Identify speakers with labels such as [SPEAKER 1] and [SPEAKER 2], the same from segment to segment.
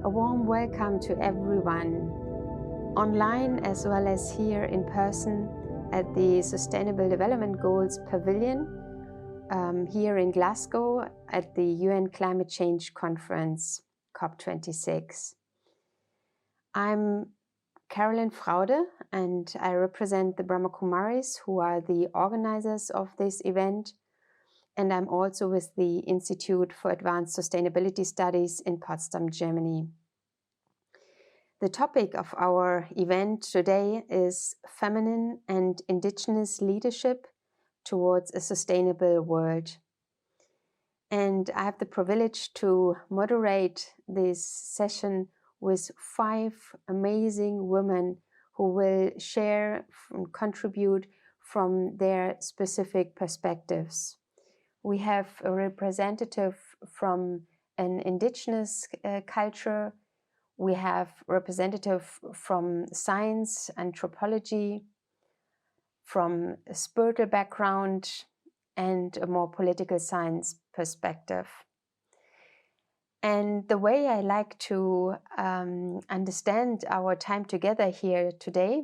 [SPEAKER 1] A warm welcome to everyone, online as well as here in person at the Sustainable Development Goals Pavilion here in Glasgow at the UN Climate Change Conference, COP26. I'm Carolin Fraude and I represent the Brahma Kumaris, who are the organizers of this event. And I'm also with the Institute for Advanced Sustainability Studies in Potsdam, Germany. The topic of our event today is feminine and indigenous leadership towards a sustainable world. And I have the privilege to moderate this session with 5 amazing women who will share and contribute from their specific perspectives. We have a representative from an indigenous culture. We have representative from science, anthropology, from a spiritual background, and a more political science perspective. And the way I like to understand our time together here today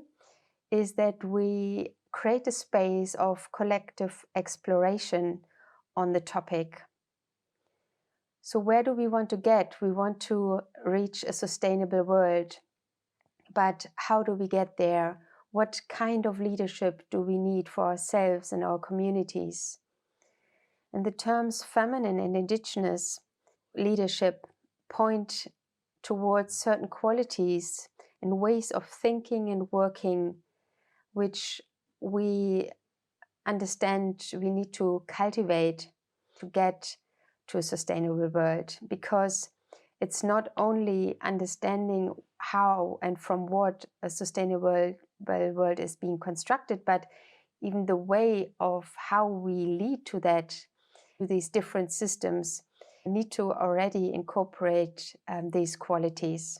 [SPEAKER 1] is that we create a space of collective exploration on the topic. So where do we want to get? We want to reach a sustainable world. But how do we get there? What kind of leadership do we need for ourselves and our communities? And the terms feminine and indigenous leadership point towards certain qualities and ways of thinking and working, which we understand we need to cultivate to get to a sustainable world, because it's not only understanding how and from what a sustainable world is being constructed, but even the way of how we lead to that, to these different systems, need to already incorporate these qualities.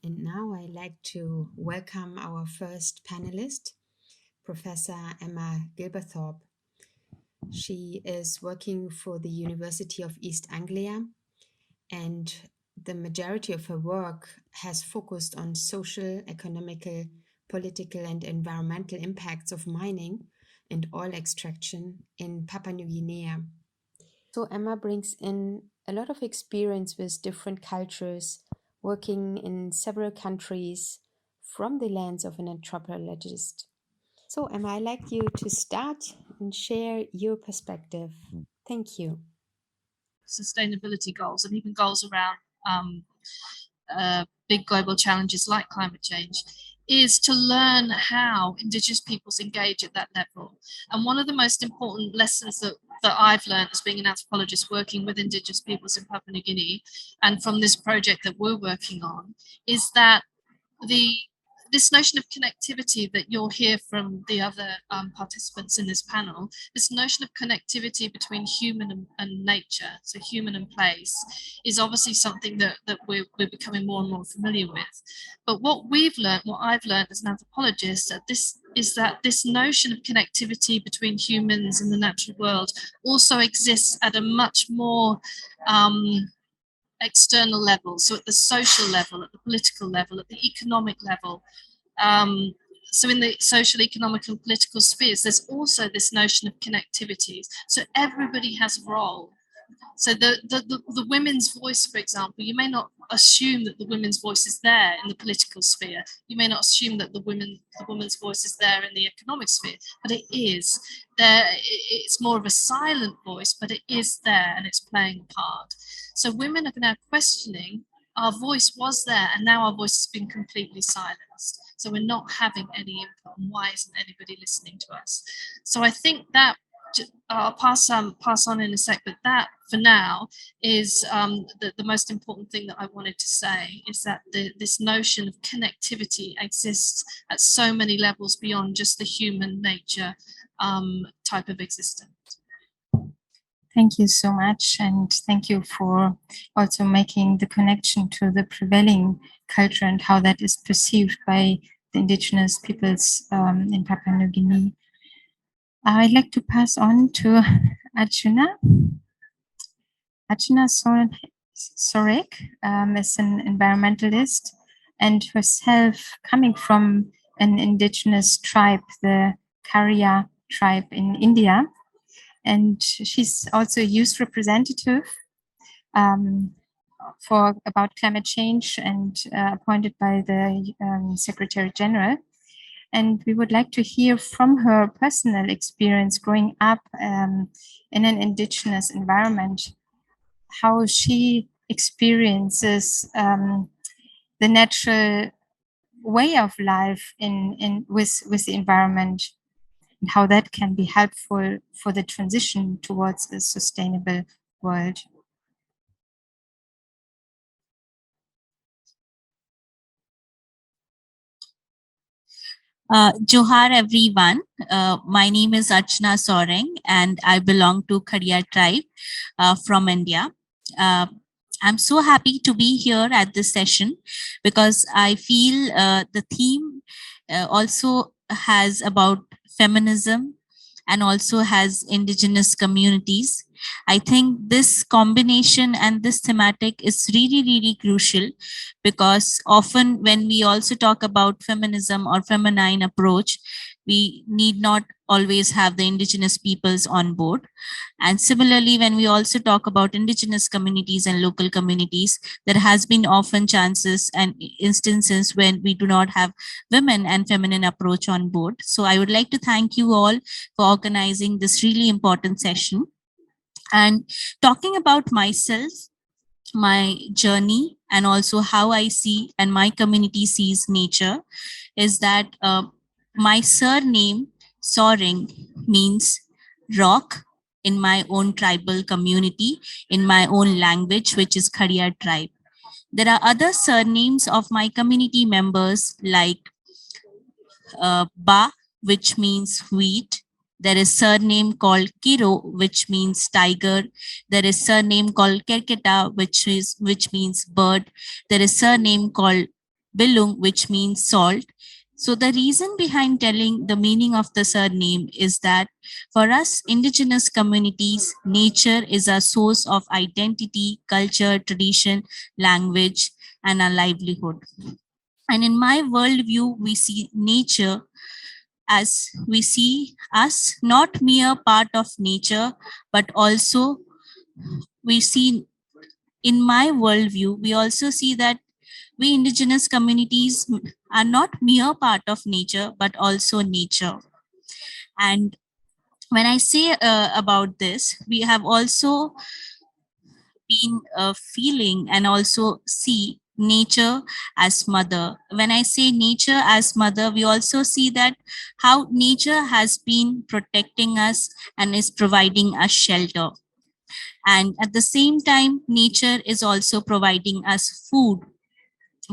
[SPEAKER 1] And now I'd like to welcome our first panelist, Professor Emma Gilberthorpe. She is working for the University of East Anglia, and the majority of her work has focused on social, economical, political, and environmental impacts of mining and oil extraction in Papua New Guinea. So Emma brings in a lot of experience with different cultures, working in several countries from the lens of an anthropologist. So Emma, I'd like you to start and share your perspective. Thank you.
[SPEAKER 2] Sustainability goals and even goals around big global challenges like climate change is to learn how Indigenous peoples engage at that level. And one of the most important lessons that I've learned as being an anthropologist working with Indigenous peoples in Papua New Guinea, and from this project that we're working on, is that this notion of connectivity that you'll hear from the other participants in this panel, this notion of connectivity between human and nature, so human and place, is obviously something that we're becoming more and more familiar with. But what I've learned as an anthropologist, is that this notion of connectivity between humans and the natural world also exists at a much more external level, so at the social level, at the political level, at the economic level. So in the social, economic and political spheres, there's also this notion of connectivities. So everybody has a role. So the women's voice, for example, you may not assume that the women's voice is there in the political sphere. You may not assume that the woman's voice is there in the economic sphere, but it is there. It's more of a silent voice, but it is there and it's playing a part. So women are now questioning, our voice was there and now our voice has been completely silenced. So we're not having any input, and why isn't anybody listening to us? So I think that I'll pass on in a sec, but that for now is the most important thing that I wanted to say, is that this notion of connectivity exists at so many levels beyond just the human nature type of existence.
[SPEAKER 3] Thank you so much, and thank you for also making the connection to the prevailing culture and how that is perceived by the Indigenous peoples in Papua New Guinea. I'd like to pass on to Archana. Archana Soreng Soreng is an environmentalist, and herself coming from an indigenous tribe, the Karya tribe in India. And she's also a youth representative for about climate change and appointed by the Secretary General. And we would like to hear from her personal experience growing up in an indigenous environment, how she experiences the natural way of life with the environment, and how that can be helpful for the transition towards a sustainable world.
[SPEAKER 4] Johar everyone. My name is Archana Soreng and I belong to Khariya tribe from India. I'm so happy to be here at this session because I feel the theme also has about feminism and also has indigenous communities. I think this combination and this thematic is really, really crucial because often when we also talk about feminism or feminine approach, we need not always have the indigenous peoples on board. And similarly, when we also talk about indigenous communities and local communities, there has been often chances and instances when we do not have women and feminine approach on board. So I would like to thank you all for organizing this really important session. And talking about myself, my journey, and also how I see and my community sees nature is that my surname Soreng means rock in my own tribal community, in my own language, which is Khariya tribe. There are other surnames of my community members like Ba, which means wheat. There is surname called Kiro, which means tiger. There is surname called Kerketa, which means bird. There is surname called Bilung, which means salt. So the reason behind telling the meaning of the surname is that for us indigenous communities, nature is a source of identity, culture, tradition, language, and a livelihood. And in my worldview, we see nature as we see us not mere part of nature, but also we see in my worldview, we also see that we indigenous communities are not mere part of nature, but also nature. And when I say about this, we have also been feeling and also see nature as mother. When I say nature as mother, we also see that how nature has been protecting us and is providing us shelter. And at the same time, nature is also providing us food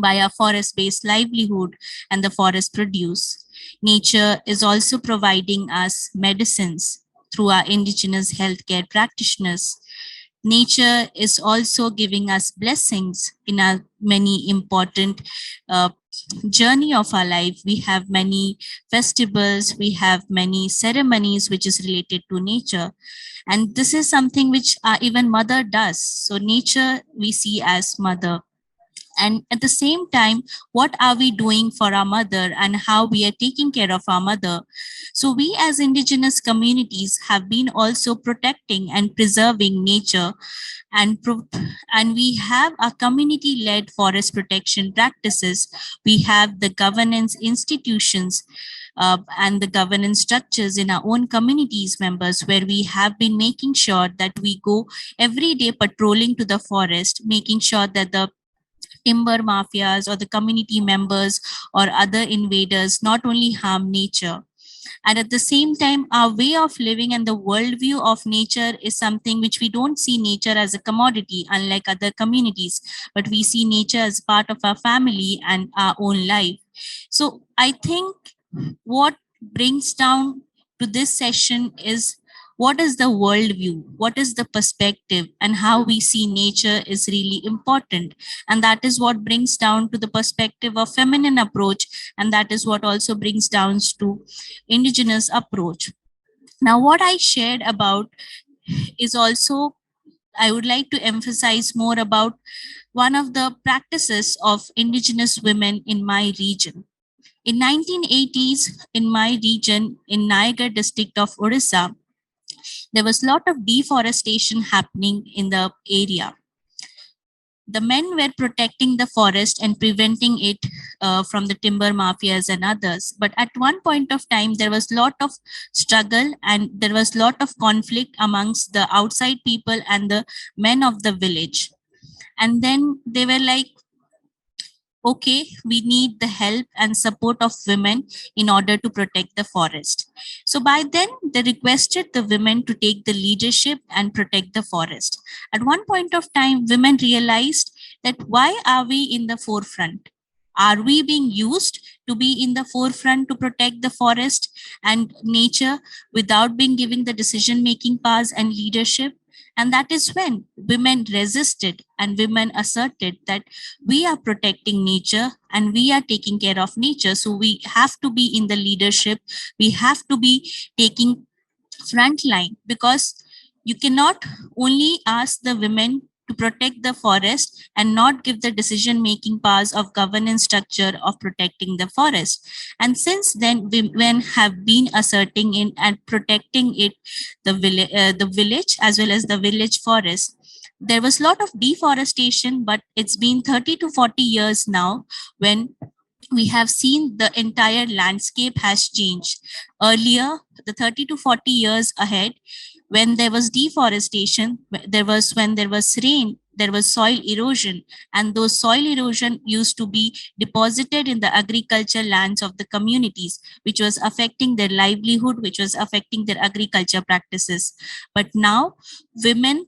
[SPEAKER 4] by a forest-based livelihood and the forest produce. Nature is also providing us medicines through our indigenous healthcare practitioners. Nature is also giving us blessings in our many important journey of our life. We have many festivals, we have many ceremonies which is related to nature. And this is something which even mother does. So nature we see as mother. And at the same time, what are we doing for our mother and how we are taking care of our mother? So we as indigenous communities have been also protecting and preserving nature, and we have a community led forest protection practices. We have the governance institutions and the governance structures in our own communities members, where we have been making sure that we go every day patrolling to the forest, making sure that the timber mafias or the community members or other invaders not only harm nature. And at the same time, our way of living and the worldview of nature is something which we don't see nature as a commodity, unlike other communities, but we see nature as part of our family and our own life. So I think what brings down to this session is what is the worldview, what is the perspective, and how we see nature is really important. And that is what brings down to the perspective of feminine approach, and that is what also brings down to indigenous approach. Now, what I shared about is also I would like to emphasize more about one of the practices of indigenous women in my region. In 1980s, in my region, in Niagara district of Odisha, there was a lot of deforestation happening in the area. The men were protecting the forest and preventing it from the timber mafias and others. But at one point of time, there was a lot of struggle and there was a lot of conflict amongst the outside people and the men of the village. And then they were like, okay, we need the help and support of women in order to protect the forest. So by then, they requested the women to take the leadership and protect the forest. At one point of time, women realized that why are we in the forefront? Are we being used to be in the forefront to protect the forest and nature without being given the decision-making powers and leadership? And that is when women resisted and women asserted that we are protecting nature and we are taking care of nature. So we have to be in the leadership. We have to be taking front line, because you cannot only ask the women to protect the forest and not give the decision making powers of governance structure of protecting the forest. And since then, women have been asserting in and protecting it, the village as well as the village forest. There was a lot of deforestation, but it's been 30 to 40 years now when we have seen the entire landscape has changed. Earlier, the 30 to 40 years ahead, when there was deforestation, when there was rain, there was soil erosion, and those soil erosion used to be deposited in the agriculture lands of the communities, which was affecting their livelihood, which was affecting their agriculture practices. But now, women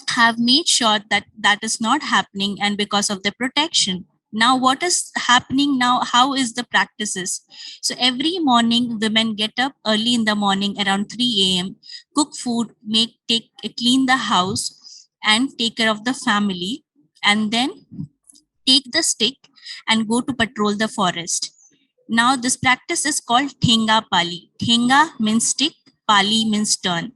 [SPEAKER 4] have made sure that that is not happening, and because of the protection, now what is happening now, how is the practices? So every morning women get up early in the morning around 3 a.m, cook food, clean the house and take care of the family, and then take the stick and go to patrol the forest. Now this practice is called Thenga Pali. Thenga means stick, Pali means turn.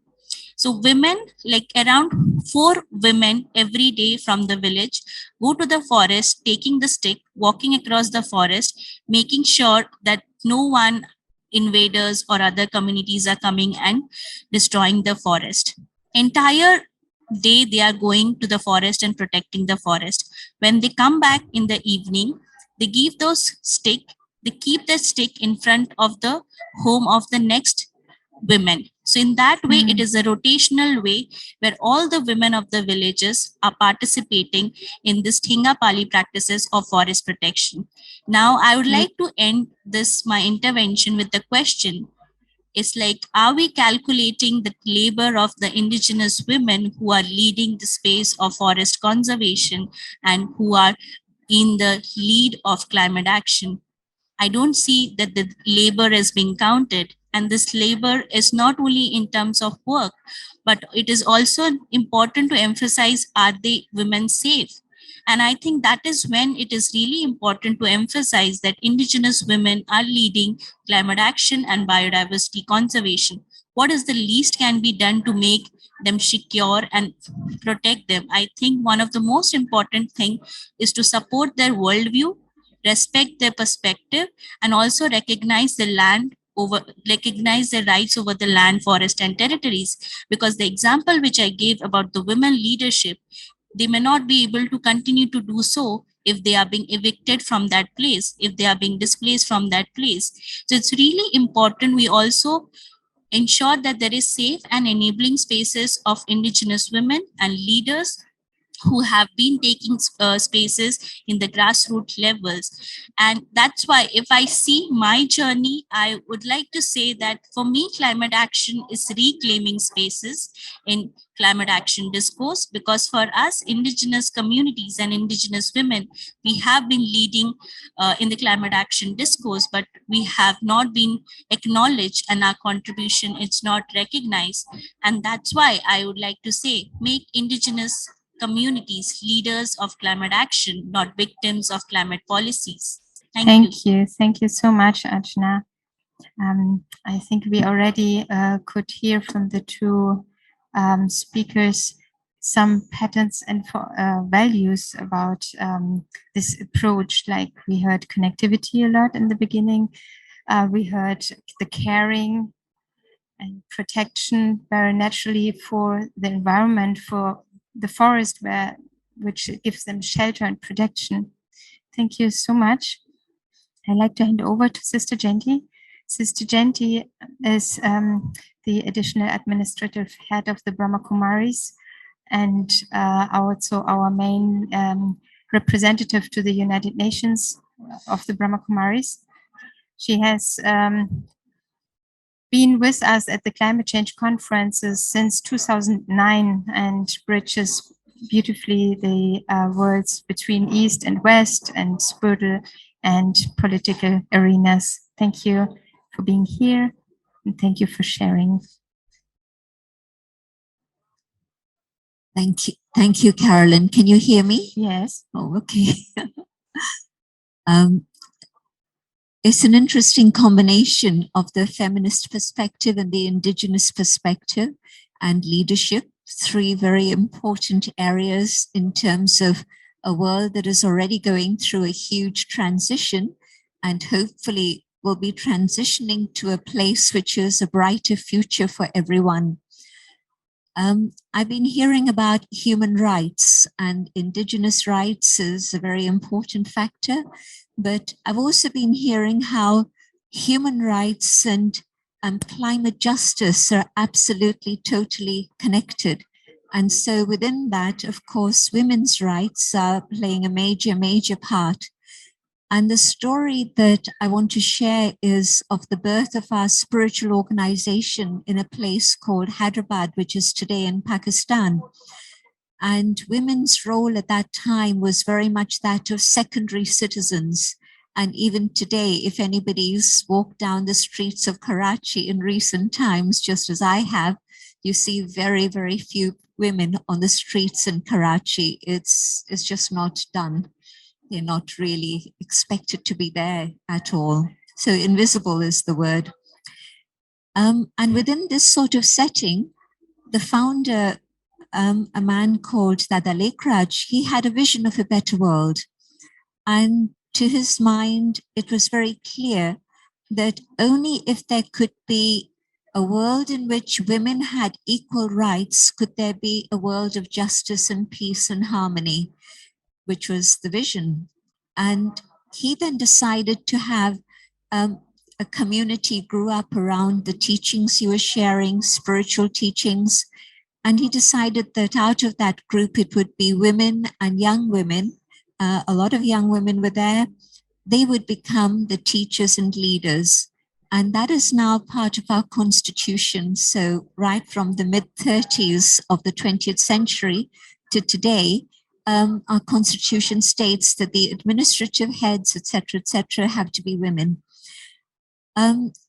[SPEAKER 4] So women, like around 4 women every day from the village, go to the forest, taking the stick, walking across the forest, making sure that no one invaders or other communities are coming and destroying the forest. Entire day they are going to the forest and protecting the forest. When they come back in the evening, they give those stick, they keep the stick in front of the home of the next women. So in that way, it is a rotational way where all the women of the villages are participating in this Thenga Pali practices of forest protection. Now, I would like to end my intervention with the question. It's like, are we calculating the labor of the indigenous women who are leading the space of forest conservation and who are in the lead of climate action? I don't see that the labor is being counted. And this labor is not only in terms of work, but it is also important to emphasize, are they women safe? And I think that is when it is really important to emphasize that indigenous women are leading climate action and biodiversity conservation. What is the least can be done to make them secure and protect them? I think one of the most important thing is to support their worldview, respect their perspective, and also recognize their rights over the land, forest, and territories. Because the example which I gave about the women leadership, they may not be able to continue to do so if they are being evicted from that place, if they are being displaced from that place. So it's really important we also ensure that there is safe and enabling spaces of indigenous women and leaders who have been taking spaces in the grassroots levels. And that's why if I see my journey, I would like to say that for me, climate action is reclaiming spaces in climate action discourse, because for us, indigenous communities and indigenous women, we have been leading in the climate action discourse, but we have not been acknowledged and our contribution is not recognized. And that's why I would like to say, make indigenous communities leaders of climate action, not victims of climate policies.
[SPEAKER 3] Thank you. Thank you so much, Archana. I think we already could hear from the two speakers some patterns and values about this approach. Like we heard connectivity a lot in the beginning. We heard the caring and protection very naturally for the environment, for the forest, which gives them shelter and protection. Thank you so much. I'd like to hand over to Sister Jayanti. Sister Jayanti is the additional administrative head of the Brahma Kumaris and also our main representative to the United Nations of the Brahma Kumaris. She has been with us at the climate change conferences since 2009 and bridges beautifully the worlds between East and West and spiritual and political arenas. Thank you for being here and thank you for sharing.
[SPEAKER 5] Thank you, Carolin. Can you hear me?
[SPEAKER 3] Yes.
[SPEAKER 5] Oh, okay. It's an interesting combination of the feminist perspective and the indigenous perspective and leadership, three very important areas in terms of a world that is already going through a huge transition and hopefully will be transitioning to a place which is a brighter future for everyone. I've been hearing about human rights, and indigenous rights is a very important factor, but I've also been hearing how human rights and climate justice are absolutely, totally connected. And so within that, of course, women's rights are playing a major, major part. And the story that I want to share is of the birth of our spiritual organization in a place called Hyderabad, which is today in Pakistan. And women's role at that time was very much that of secondary citizens. And even today, if anybody's walked down the streets of Karachi in recent times, just as I have, you see very, very few women on the streets in Karachi. It's just not done. They're not really expected to be there at all. So invisible is the word. And within this sort of setting, the founder, a man called Dada Lekraj, he had a vision of a better world. And to his mind, it was very clear that only if there could be a world in which women had equal rights, could there be a world of justice and peace and harmony, which was the vision. And he then decided to have a community grew up around the teachings he was sharing, spiritual teachings. And he decided that out of that group, it would be women and young women. A lot of young women were there. They would become the teachers and leaders. And that is now part of our constitution. So right from the mid-30s of the 20th century to today, our constitution states that the administrative heads, etc., have to be women.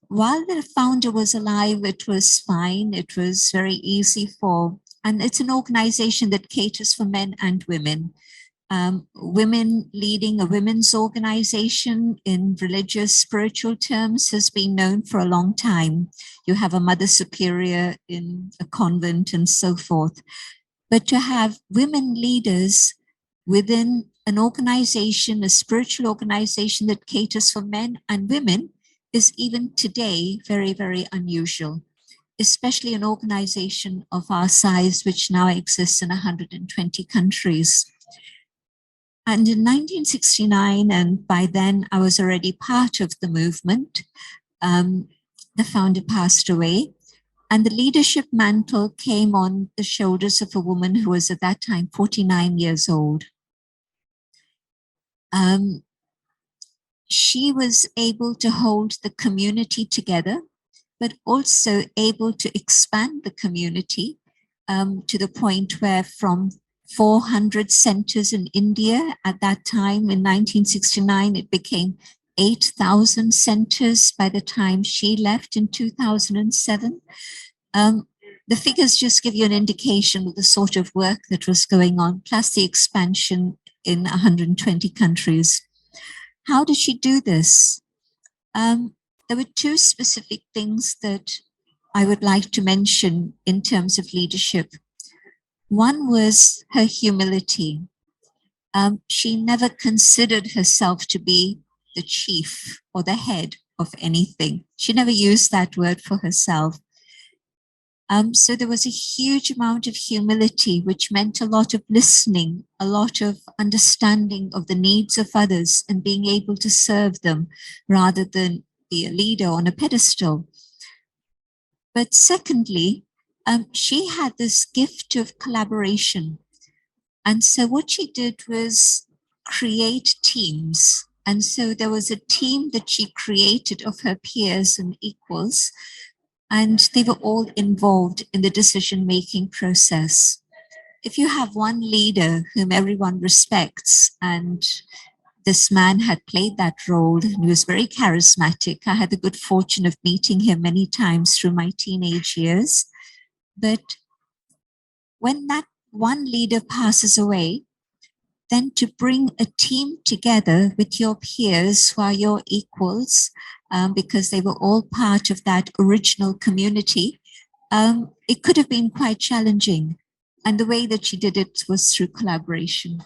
[SPEAKER 5] While the founder was alive, it was fine. It was very easy and it's an organization that caters for men and women. Women leading a women's organization in religious, spiritual terms has been known for a long time. You have a mother superior in a convent and so forth. But to have women leaders within an organization, a spiritual organization that caters for men and women is even today very, very unusual, especially an organization of our size, which now exists in 120 countries. And in 1969, and by then I was already part of the movement, the founder passed away. And the leadership mantle came on the shoulders of a woman who was at that time 49 years old. She was able to hold the community together, but also able to expand the community to the point where from 400 centers in India at that time in 1969, it became 8,000 centers by the time she left in 2007. The figures just give you an indication of the sort of work that was going on, plus the expansion in 120 countries. How did she do this? There were two specific things that I would like to mention in terms of leadership. One was her humility. She never considered herself to be the chief or the head of anything. She never used that word for herself. So there was a huge amount of humility, which meant a lot of listening, a lot of understanding of the needs of others and being able to serve them rather than be a leader on a pedestal. But secondly, she had this gift of collaboration. And so what she did was create teams. And so there was a team that she created of her peers and equals, and they were all involved in the decision-making process. If you have one leader whom everyone respects, and this man had played that role, and he was very charismatic. I had the good fortune of meeting him many times through my teenage years. But when that one leader passes away, then to bring a team together with your peers who are your equals, because they were all part of that original community, it could have been quite challenging. And the way that she did it was through collaboration.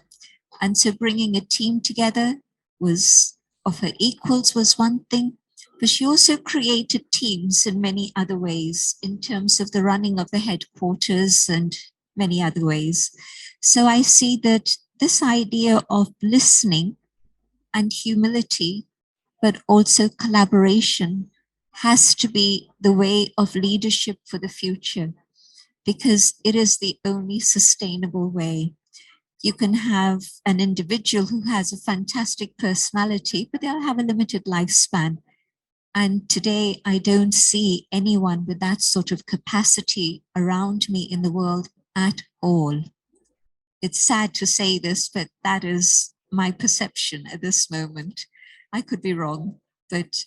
[SPEAKER 5] And so bringing a team together was of her equals was one thing, but she also created teams in many other ways in terms of the running of the headquarters and many other ways. So I see that this idea of listening and humility, but also collaboration, has to be the way of leadership for the future, because it is the only sustainable way. You can have an individual who has a fantastic personality, but they'll have a limited lifespan. And today, I don't see anyone with that sort of capacity around me in the world at all. It's sad to say this, but that is my perception at this moment. I could be wrong, but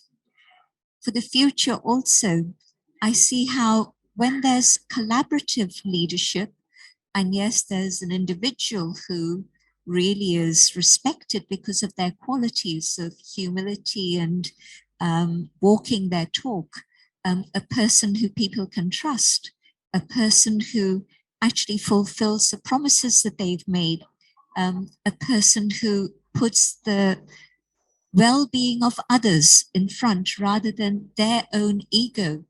[SPEAKER 5] for the future also, I see how when there's collaborative leadership, and yes, there's an individual who really is respected because of their qualities of humility and walking their talk, a person who people can trust, a person who actually fulfills the promises that they've made, a person who puts the well-being of others in front rather than their own ego.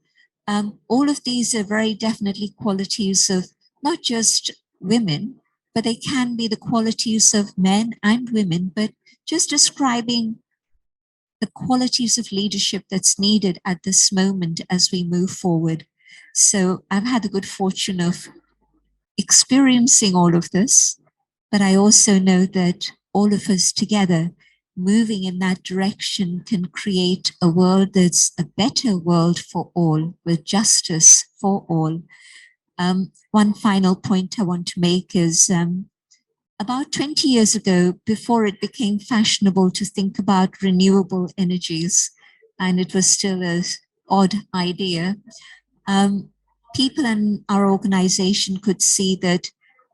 [SPEAKER 5] All of these are very definitely qualities of not just women, but they can be the qualities of men and women, but just describing the qualities of leadership that's needed at this moment as we move forward. So I've had the good fortune of experiencing all of this, but I also know that all of us together moving in that direction can create a world that's a better world for all, with justice for all. One final point I want to make is about 20 years ago, before it became fashionable to think about renewable energies, and it was still an odd idea, people in our organization could see that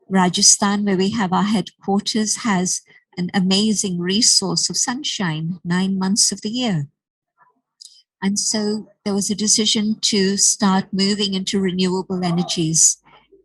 [SPEAKER 5] Rajasthan, where we have our headquarters, has an amazing resource of sunshine 9 months of the year. And so there was a decision to start moving into renewable energies.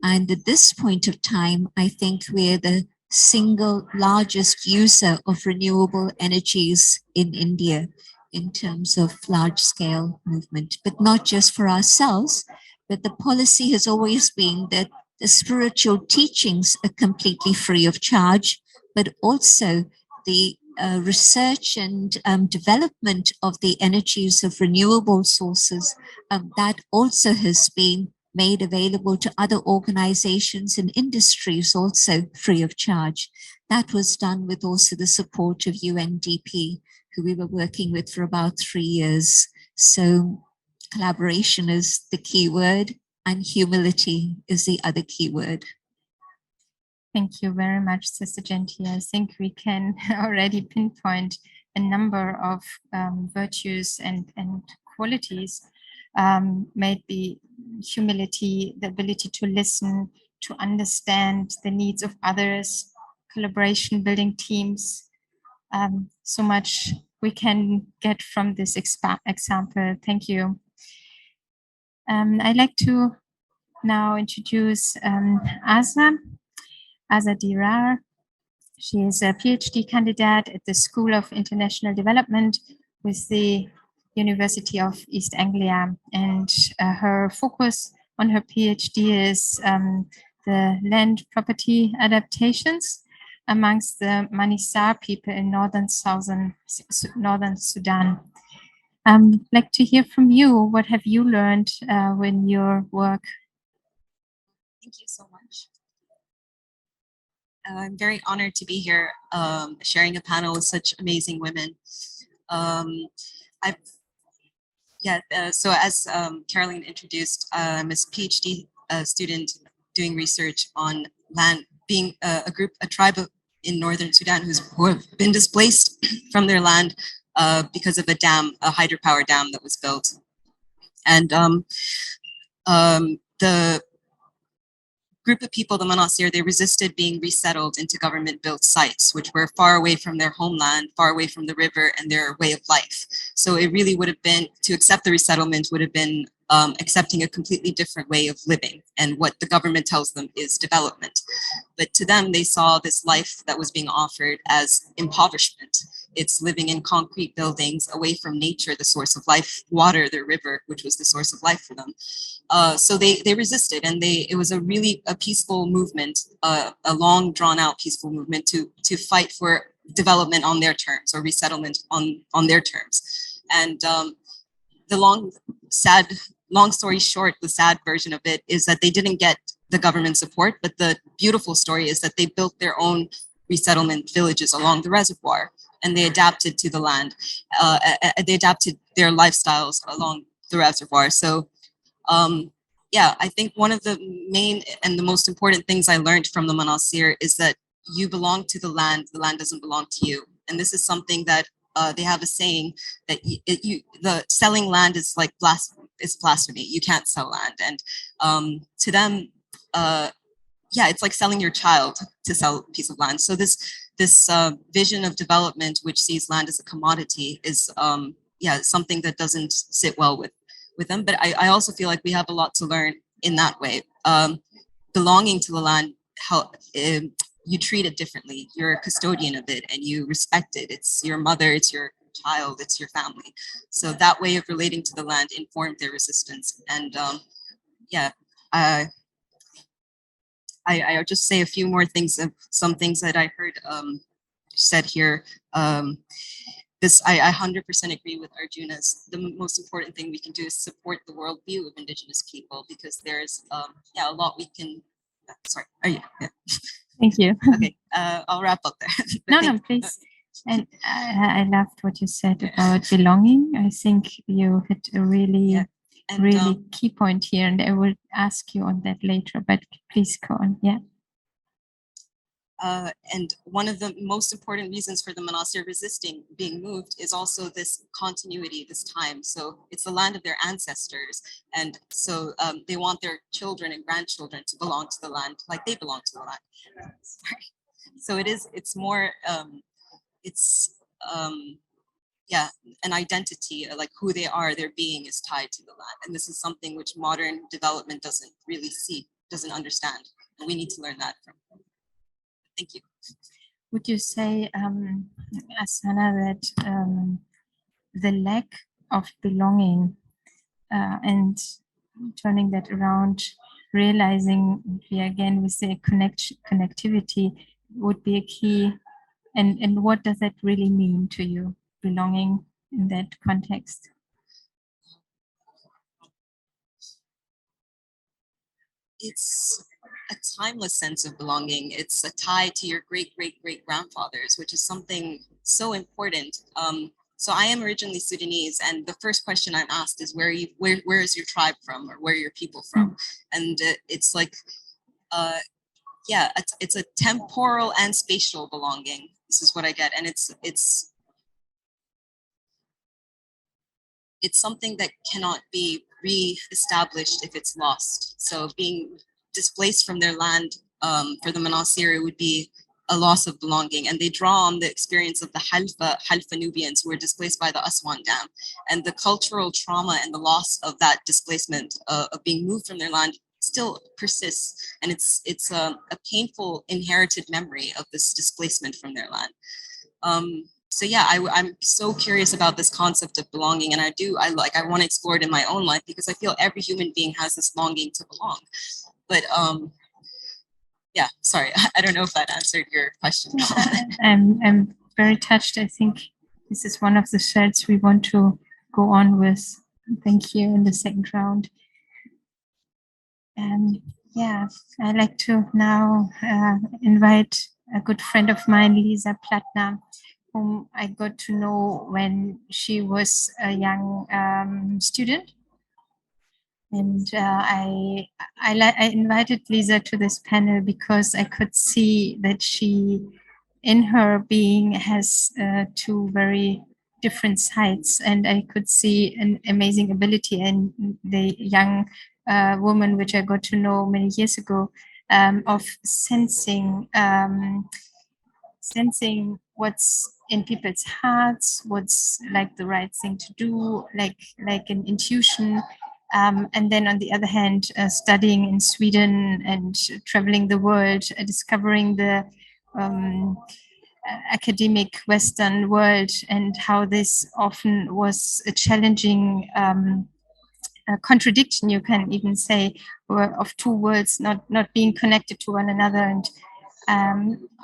[SPEAKER 5] And at this point of time, I think we're the single largest user of renewable energies in India in terms of large scale movement, but not just for ourselves, but the policy has always been that the spiritual teachings are completely free of charge, but also the research and development of the energies of renewable sources, that also has been made available to other organizations and industries also free of charge. That was done with also the support of UNDP, who we were working with for about 3 years. So collaboration is the key word, and humility is the other key word.
[SPEAKER 3] Thank you very much, Sister Jayanti. I think we can already pinpoint a number of virtues and qualities, maybe humility, the ability to listen, to understand the needs of others, collaboration, building teams. So much we can get from this example. Thank you. I'd like to now introduce Azna Azza Dirar. She is a PhD candidate at the School of International Development with the University of East Anglia, and her focus on her PhD is the land property adaptations amongst the Manisar people in northern Sudan. I'd like to hear from you. What have you learned in your work?
[SPEAKER 6] Thank you so much. I'm very honored to be here sharing a panel with such amazing women. So as Carolin introduced, I'm a PhD student doing research on land, being a tribe in northern Sudan who have been displaced from their land because of a dam, a hydropower dam that was built. And the group of people, the Manasir, they resisted being resettled into government-built sites, which were far away from their homeland, far away from the river and their way of life. So it really would have been, to accept the resettlement would have been accepting a completely different way of living, and what the government tells them is development. But to them, they saw this life that was being offered as impoverishment. It's living in concrete buildings away from nature, the source of life, water, the river, which was the source of life for them. So they resisted, and it was a really peaceful movement, a long drawn out peaceful movement to fight for development on their terms, or resettlement on their terms. And the long story short, the sad version of it is that they didn't get the government support, but the beautiful story is that they built their own resettlement villages along the reservoir, and they adapted to the land. They adapted their lifestyles along the reservoir. So yeah, I think one of the main and the most important things I learned from the Manasir is that you belong to the land doesn't belong to you. And this is something that they have a saying that the selling land is like blasphemy. You can't sell land. And to them, yeah, it's like selling your child to sell a piece of land. So this vision of development, which sees land as a commodity, is yeah, something that doesn't sit well with them. But I also feel like we have a lot to learn in that way. Belonging to the land, how you treat it differently. You're a custodian of it and you respect it. It's your mother, it's your child, it's your family. So that way of relating to the land informed their resistance. And yeah, I'll just say a few more things of some things that I heard said here. This I 100% agree with Arjuna's. The most important thing we can do is support the worldview of Indigenous people, because there's yeah, a lot we can. Sorry. Oh yeah. Yeah.
[SPEAKER 3] Thank you.
[SPEAKER 6] Okay. I'll wrap up there.
[SPEAKER 3] No, please. And I loved what you said about belonging. I think you hit a really, really key point here, and I will ask you on that later. But please go on. Yeah.
[SPEAKER 6] And one of the most important reasons for the Manasir resisting being moved is also this continuity, this time. So it's the land of their ancestors. And so they want their children and grandchildren to belong to the land like they belong to the land. Sorry. So it's more, yeah, an identity, like who they are, their being is tied to the land. And this is something which modern development doesn't really see, doesn't understand. And we need to learn that from them. Thank you.
[SPEAKER 3] Would you say, Asana, that the lack of belonging and turning that around, realizing again with the connectivity would be a key? And what does that really mean to you, belonging in that context?
[SPEAKER 6] It's a timeless sense of belonging. It's a tie to your great grandfathers, which is something so important. So I am originally Sudanese, and the first question I'm asked is where is your tribe from, or where are your people from? And it's like, yeah, it's a temporal and spatial belonging. This is what I get, and it's something that cannot be re-established if it's lost. So being displaced from their land for the Manasir would be a loss of belonging. And they draw on the experience of the Halfa Nubians who were displaced by the Aswan Dam. And the cultural trauma and the loss of that displacement of being moved from their land still persists, and it's a painful inherited memory of this displacement from their land. So yeah, I'm so curious about this concept of belonging, and I want to explore it in my own life, because I feel every human being has this longing to belong. But yeah, sorry, I don't know if that answered your question.
[SPEAKER 3] I'm very touched. I think this is one of the threads we want to go on with. Thank you in the second round. Yeah, I'd like to now invite a good friend of mine, Lisa Plattner, whom I got to know when she was a young student. And I invited Lisa to this panel because I could see that she, in her being, has two very different sides, and I could see an amazing ability in the young woman, which I got to know many years ago, of sensing what's in people's hearts, what's like the right thing to do, like an intuition. And then on the other hand, studying in Sweden and traveling the world, discovering the academic Western world, and how this often was a challenging contradiction, you can even say, of two worlds not being connected to one another. And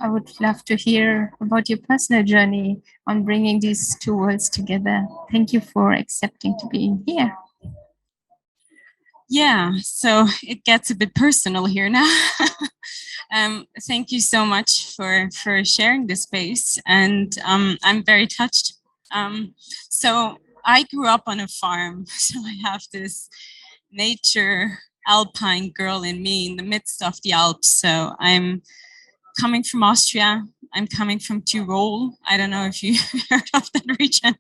[SPEAKER 3] I would love to hear about your personal journey on bringing these two worlds together. Thank you for accepting to be here.
[SPEAKER 7] Yeah, so it gets a bit personal here now. Thank you so much for sharing this space, and I'm very touched. So I grew up on a farm, so I have this nature alpine girl in me in the midst of the Alps. So I'm coming from Austria. I'm coming from Tyrol. I don't know if you heard of that region.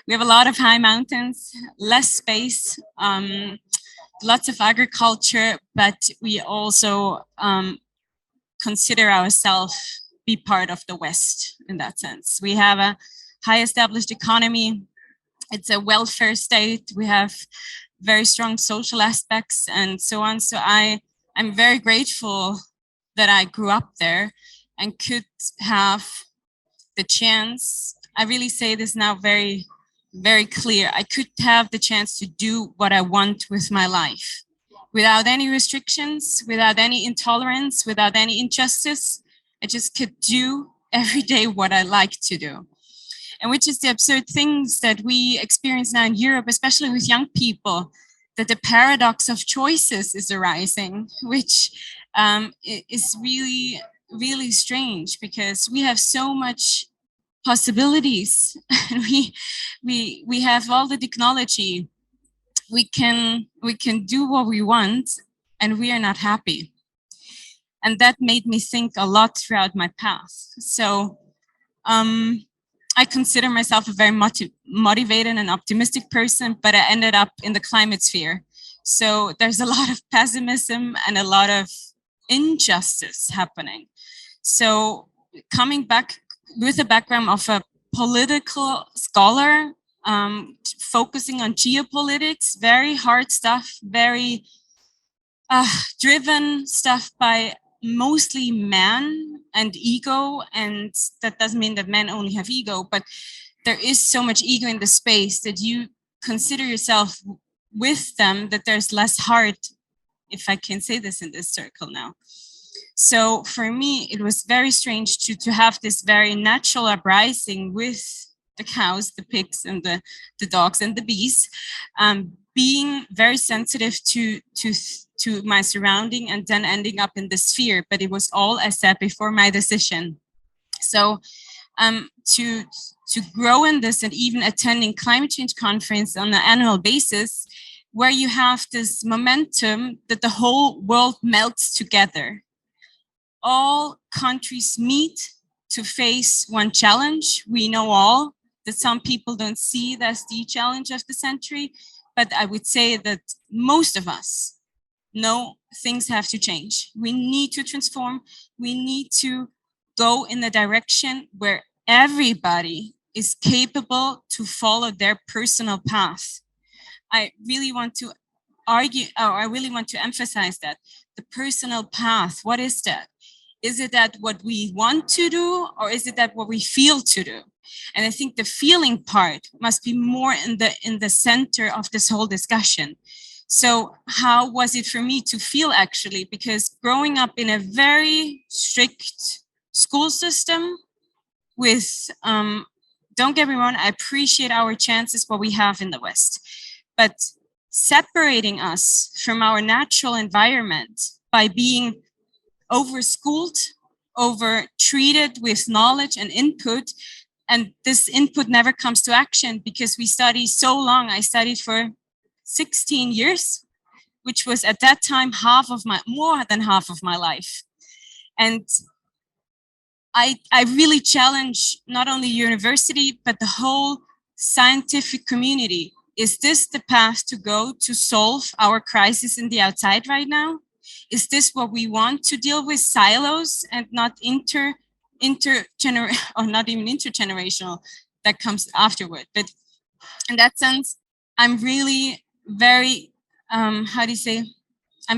[SPEAKER 7] We have a lot of high mountains, less space, lots of agriculture, but we also consider ourselves be part of the West in that sense. We have a high established economy. It's a welfare state. We have very strong social aspects and so on. So I'm very grateful that I grew up there and could have the chance. I really say this now very, very clear. I could have the chance to do what I want with my life without any restrictions, without any intolerance, without any injustice. I just could do every day what I like to do. And which is the absurd things that we experience now in Europe, especially with young people, that the paradox of choices is arising, which is really, really strange, because we have so much possibilities and we have all the technology. We can do what we want, and we are not happy. And that made me think a lot throughout my path. So I consider myself a very motivated and optimistic person, but I ended up in the climate sphere. So there's a lot of pessimism and a lot of injustice happening. So coming back with a background of a political scholar, focusing on geopolitics, very hard stuff, very driven stuff by mostly men and ego. And that doesn't mean that men only have ego, but there is so much ego in the space that you consider yourself with them, that there's less heart, if I can say this in this circle now. So for me, it was very strange to have this very natural uprising with the cows, the pigs, and the dogs and the bees, being very sensitive to my surrounding, and then ending up in the sphere. But it was all, as said before, my decision. So to grow in this, and even attending climate change conference on an annual basis, where you have this momentum that the whole world melts together. All countries meet to face one challenge. We know all that some people don't see that's the challenge of the century, but I would say that most of us know things have to change. We need to transform. We need to go in the direction where everybody is capable to follow their personal path. I really want to argue, or I really want to emphasize that the personal path, what is that? Is it that what we want to do, or is it that what we feel to do? And I think the feeling part must be more in the center of this whole discussion. So how was it for me to feel actually? Because growing up in a very strict school system with, don't get me wrong, I appreciate our chances, what we have in the West, but separating us from our natural environment by being over-schooled, over-treated with knowledge and input, and this input never comes to action because we study so long. I studied for 16 years, which was at that time more than half of my life. And I really challenge not only university, but the whole scientific community. Is this the path to go to solve our crisis in the outside right now? Is this what we want, to deal with silos and not or not even intergenerational, that comes afterward? But in that sense, I'm really very, I'm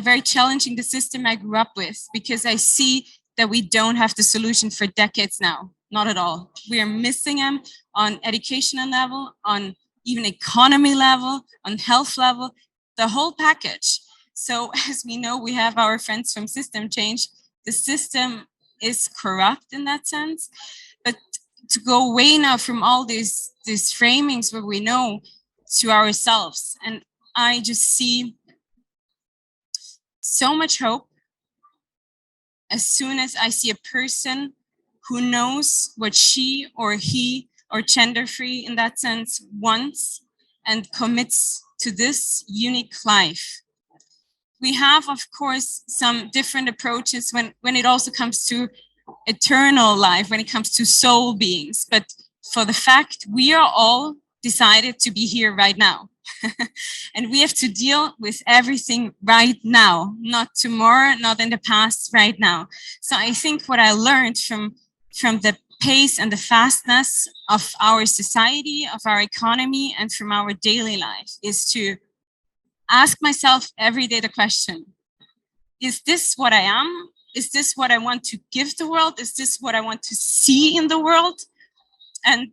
[SPEAKER 7] very challenging the system I grew up with, because I see that we don't have the solution for decades now, not at all. We are missing them on educational level, on even economy level, on health level, the whole package. So as we know, we have our friends from system change. The system is corrupt in that sense, but to go away now from all these framings where we know, to ourselves. And I just see so much hope as soon as I see a person who knows what she or he, or gender free in that sense, wants and commits to this unique life. We have, of course, some different approaches when it also comes to eternal life, when it comes to soul beings. But for the fact, we are all decided to be here right now. And we have to deal with everything right now, not tomorrow, not in the past, right now. So I think what I learned from the pace and the fastness of our society, of our economy, and from our daily life is to ask myself every day the question, is this what I am? Is this what I want to give the world? Is this what I want to see in the world? And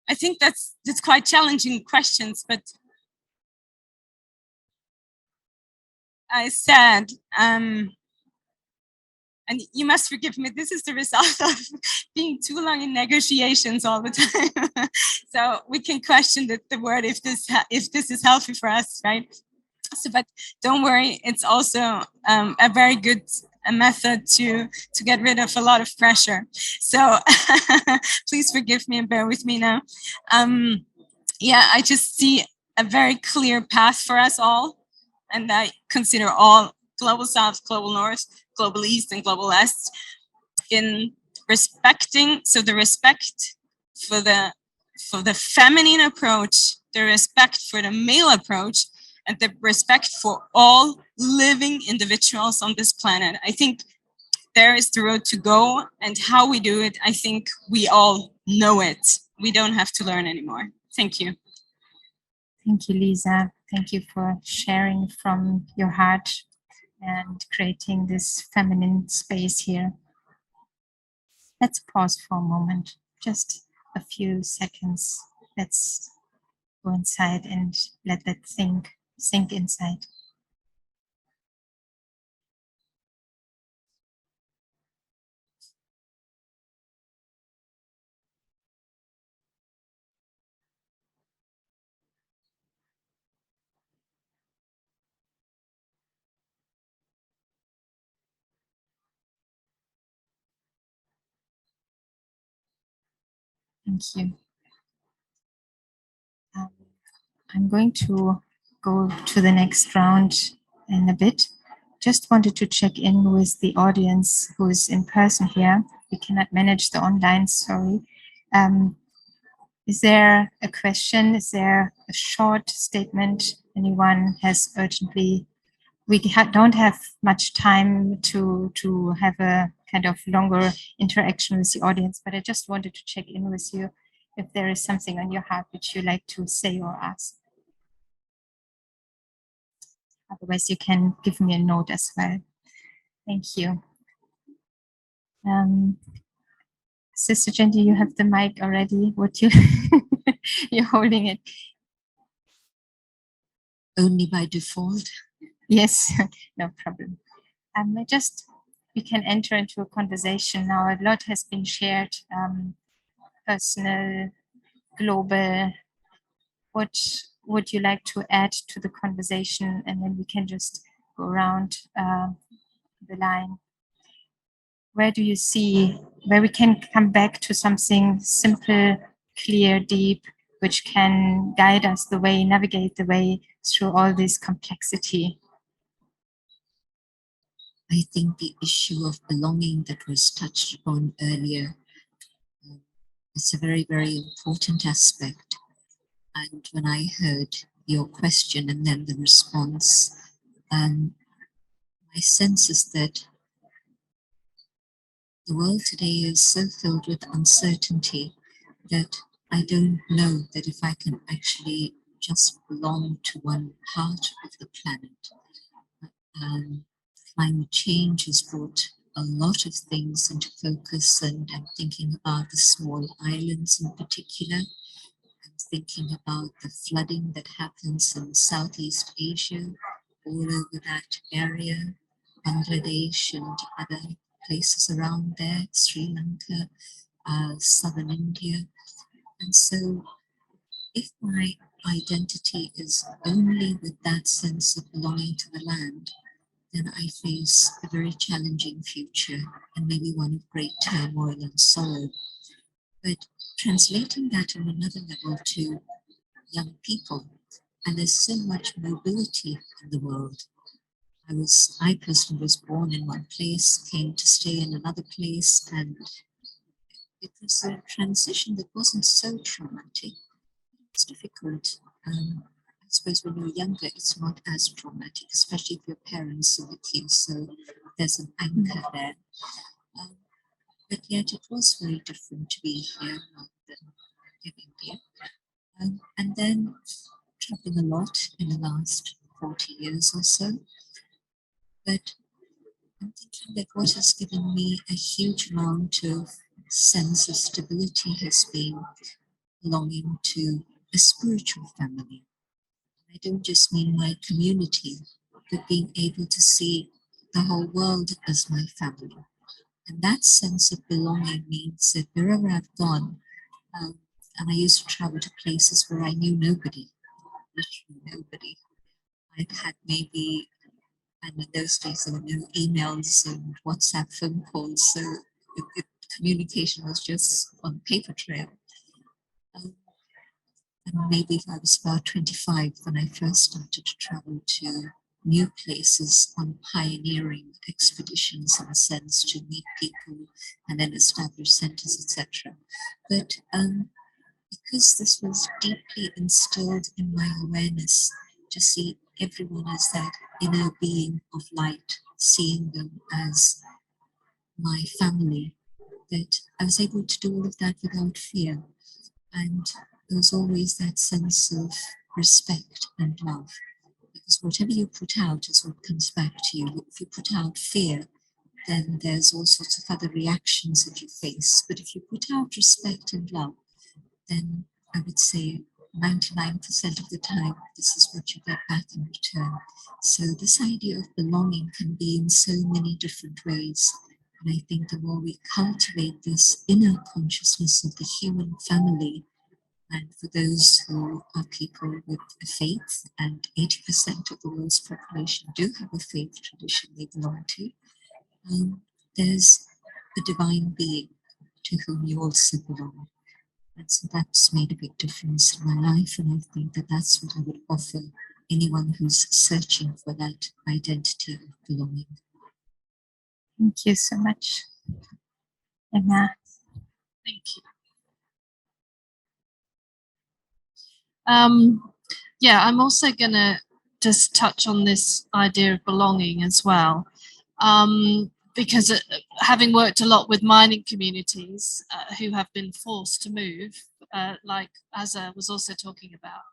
[SPEAKER 7] I think that's quite challenging questions, but I said, and you must forgive me, this is the result of being too long in negotiations all the time. So we can question the word if this is healthy for us, right? So, but don't worry, it's also a very good method to get rid of a lot of pressure. So please forgive me and bear with me now. Yeah, I just see a very clear path for us all. And I consider all global South, global North, global East, and global West in respecting, so the respect for the feminine approach, the respect for the male approach, and the respect for all living individuals on this planet. I think there is the road to go, and how we do it, I think we all know it. We don't have to learn anymore. Thank you.
[SPEAKER 3] Thank you, Lisa. Thank you for sharing from your heart and creating this feminine space here. Let's pause for a moment, just a few seconds. Let's go inside and let that sink inside. Thank you. I'm going to go to the next round in a bit. Just wanted to check in with the audience who is in person here. We cannot manage the online, sorry. Is there a question? Is there a short statement anyone has urgently? We don't have much time to have a kind of longer interaction with the audience, but I just wanted to check in with you if there is something on your heart which you like to say or ask. Otherwise, you can give me a note as well. Thank you. Sister Jayanti, you have the mic already. What you you're holding it?
[SPEAKER 5] Only by default.
[SPEAKER 3] Yes, no problem. We can enter into a conversation now. A lot has been shared, personal, global. What would you like to add to the conversation? And then we can just go around the line. Where do you see where we can come back to something simple, clear, deep, which can guide us the way, navigate the way through all this complexity?
[SPEAKER 5] I think the issue of belonging that was touched upon earlier is a very, very important aspect. And when I heard your question and then the response, my sense is that the world today is so filled with uncertainty that I don't know that if I can actually just belong to one part of the planet. Climate change has brought a lot of things into focus, and I'm thinking about the small islands in particular. I'm thinking about the flooding that happens in Southeast Asia, all over that area, Bangladesh and other places around there, Sri Lanka, southern India. And so if my identity is only with that sense of belonging to the land, then I face a very challenging future and maybe one of great turmoil and sorrow. But translating that on another level to young people, and there's so much mobility in the world. I personally was born in one place, came to stay in another place, and it was a transition that wasn't so traumatic. It's difficult. I suppose when you're younger, it's not as traumatic, especially if your parents are with you. So there's an anchor there. But yet it was very different to be here rather than in India. And then traveling a lot in the last 40 years or so. But I'm thinking that what has given me a huge amount of sense of stability has been belonging to a spiritual family. I don't just mean my community, but being able to see the whole world as my family. And that sense of belonging means that wherever I've gone, and I used to travel to places where I knew nobody, literally nobody. I'd had maybe, and in those days there were no emails and WhatsApp phone calls, so communication was just on paper trail. And maybe if I was about 25 when I first started to travel to new places on pioneering expeditions, in a sense, to meet people and then establish centers, etc. But because this was deeply instilled in my awareness to see everyone as that inner being of light, seeing them as my family, that I was able to do all of that without fear. And there was always that sense of respect and love, because whatever you put out is what comes back to you. If you put out fear, then there's all sorts of other reactions that you face. But if you put out respect and love, then I would say 99% of the time, this is what you get back in return. So this idea of belonging can be in so many different ways. And I think the more we cultivate this inner consciousness of the human family, and for those who are people with a faith, and 80% of the world's population do have a faith tradition they belong to, there's a divine being to whom you also belong. And so that's made a big difference in my life, and I think that that's what I would offer anyone who's searching for that identity of belonging.
[SPEAKER 3] Thank you so much, Emma.
[SPEAKER 2] Thank you. Yeah, I'm also going to just touch on this idea of belonging as well, because having worked a lot with mining communities who have been forced to move, like Azza was also talking about,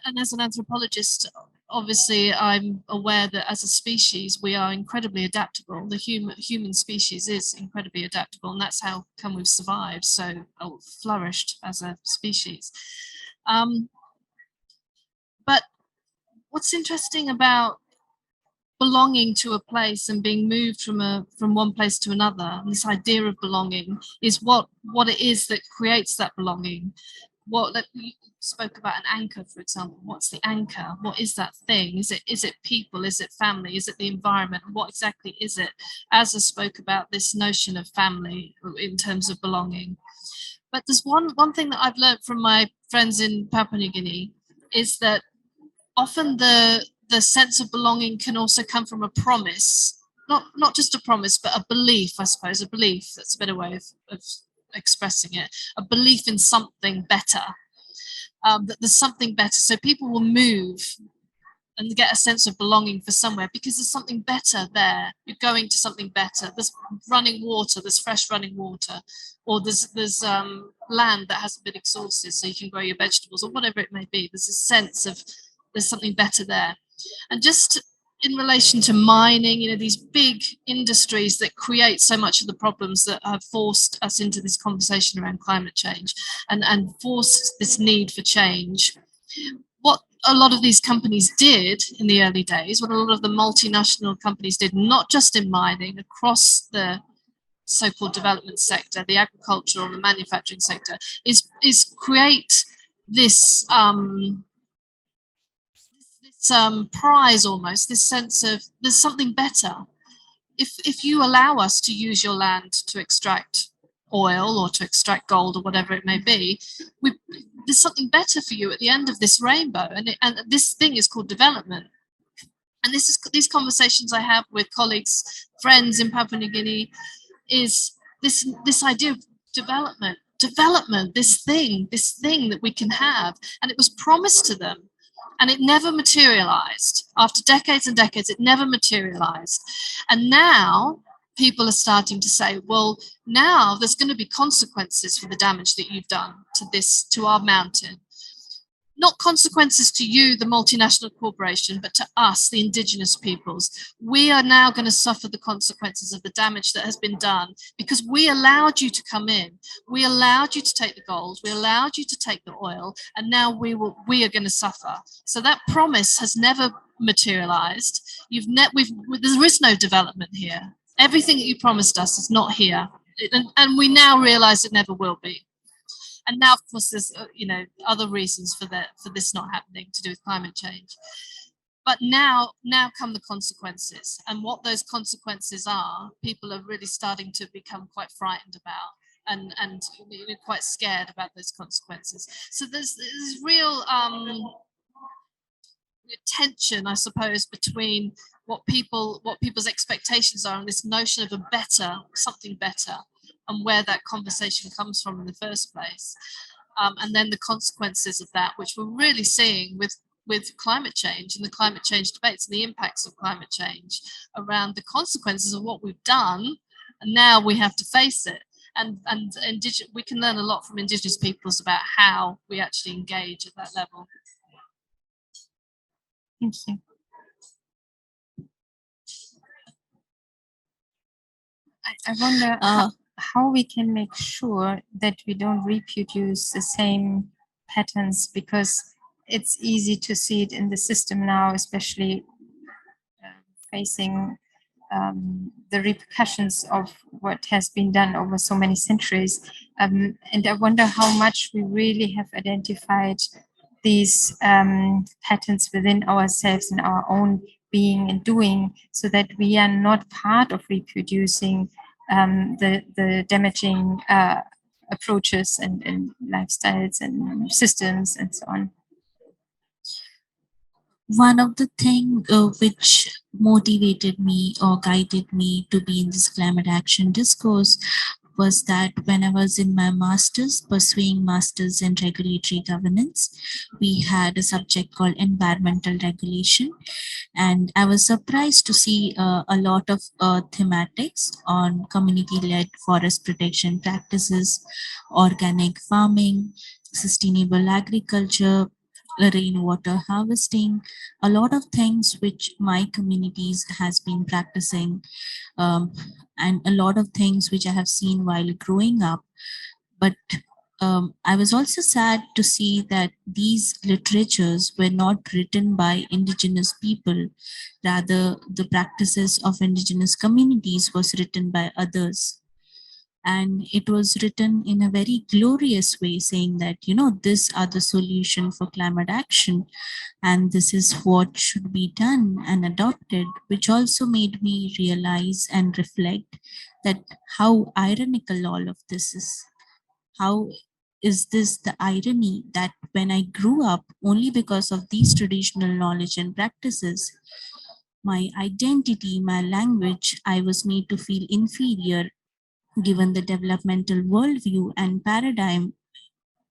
[SPEAKER 2] and as an anthropologist, obviously I'm aware that as a species we are incredibly adaptable. The human species is incredibly adaptable, and that's how come we've survived so flourished as a species. But what's interesting about belonging to a place and being moved from one place to another, and this idea of belonging, is what it is that creates that belonging. What you spoke about an anchor, for example. What's the anchor? What is that thing? Is it people? Is it family? Is it the environment? What exactly is it? Azza spoke about this notion of family in terms of belonging. But there's one thing that I've learned from my friends in Papua New Guinea is that often the sense of belonging can also come from a promise, not just a promise, but a belief, I suppose, a belief. That's a better way of expressing it, a belief in something better, that there's something better. So people will move and get a sense of belonging for somewhere because there's something better there. You're going to something better. There's running water, there's fresh running water, or there's land that hasn't been exhausted so you can grow your vegetables, or whatever it may be. There's a sense of there's something better there. And just in relation to mining, you know, these big industries that create so much of the problems that have forced us into this conversation around climate change and forced this need for change. What a lot of these companies did in the early days, what a lot of the multinational companies did, not just in mining, across the so-called development sector, the agricultural and the manufacturing sector, is create this prize, almost this sense of there's something better. If you allow us to use your land to extract oil or to extract gold or whatever it may be, there's something better for you at the end of this rainbow, and this thing is called development. And these conversations I have with colleagues, friends in Papua New Guinea, is this idea of development, this thing that we can have, and it was promised to them. And it never materialized. After decades and decades, it never materialized. And now people are starting to say, well, now there's going to be consequences for the damage that you've done to our mountain. Not consequences to you, the multinational corporation, but to us, the indigenous peoples. We are now going to suffer the consequences of the damage that has been done because we allowed you to come in. We allowed you to take the gold. We allowed you to take the oil. And now we are going to suffer. So that promise has never materialized. There is no development here. Everything that you promised us is not here. And we now realize it never will be. And now, of course, there's other reasons for this not happening to do with climate change. But now come the consequences, and what those consequences are, people are really starting to become quite frightened about, and quite scared about those consequences. So there's real tension, I suppose, between what people's expectations are and this notion of something better, and where that conversation comes from in the first place, and then the consequences of that, which we're really seeing with climate change and the climate change debates and the impacts of climate change around the consequences of what we've done, and now we have to face it. And we can learn a lot from Indigenous peoples about how we actually engage at that level.
[SPEAKER 3] Thank you. I wonder how we can make sure that we don't reproduce the same patterns, because it's easy to see it in the system now, especially facing the repercussions of what has been done over so many centuries. And I wonder how much we really have identified these patterns within ourselves and our own being and doing, so that we are not part of reproducing the damaging approaches and lifestyles and systems and so on.
[SPEAKER 4] One of the things which motivated me or guided me to be in this climate action discourse was that when I was in my master's, pursuing master's in regulatory governance, we had a subject called environmental regulation. And I was surprised to see a lot of thematics on community-led forest protection practices, organic farming, sustainable agriculture, rainwater harvesting, a lot of things which my communities has been practicing, and a lot of things which I have seen while growing up. But I was also sad to see that these literatures were not written by indigenous people. Rather, the practices of indigenous communities was written by others. And it was written in a very glorious way, saying that, these are the solution for climate action, and this is what should be done and adopted, which also made me realize and reflect that how ironical all of this is. How is this the irony that when I grew up, only because of these traditional knowledge and practices, my identity, my language, I was made to feel inferior given the developmental worldview and paradigm.